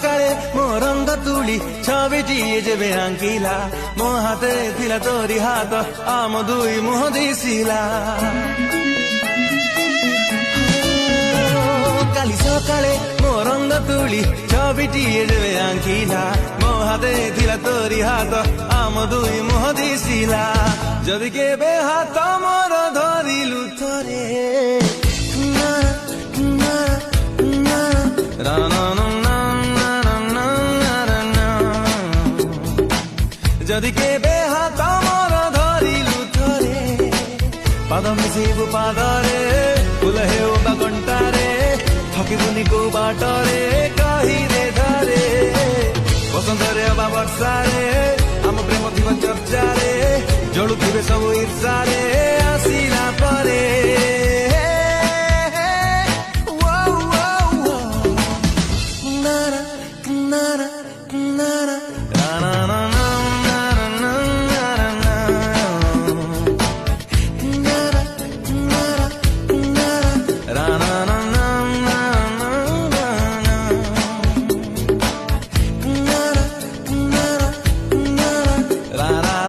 ସକାଳେ ମୋ ରଙ୍ଗ ତୁଳି ଛବିଟିଏ ଯେବେ ଆଙ୍କିଲା ମୋ ହାତରେ ଥିଲା ତୋରି ହାତ ଆମ ଦୁଇ ମୁହଁ ଦିଶିଲା କାଲି ସକାଳେ ମୋ ରଙ୍ଗ ତୁଳି ଛବିଟିଏ ଯେବେ ଆଙ୍କିଲା ମୋ ହାତରେ ଥିଲା ତୋରି ହାତ ଆମ ଦୁଇ ମୁହଁ ଦିଶିଲା ଯଦି କେବେ ହାତ ମୋର ଧରିଲୁ ଥରେ ଯଦି କେବେ ହାତ ମୋର ଧରିଲୁ ଥରେ ପାଦ ମିଶିବୁ ପାଦରେ ଫୁଲ ହେଉ ବା କଣ୍ଟାରେ ଠକିବୁନି କୋଉ ବାଟରେ କହିରେ ଧରେ ବସନ୍ତରେ ବା ବର୍ଷାରେ ଆମ ପ୍ରେମ ଥିବା ଚର୍ଚ୍ଚାରେ ଜଳୁଥିବେ ସବୁ ଈର୍ଷାରେ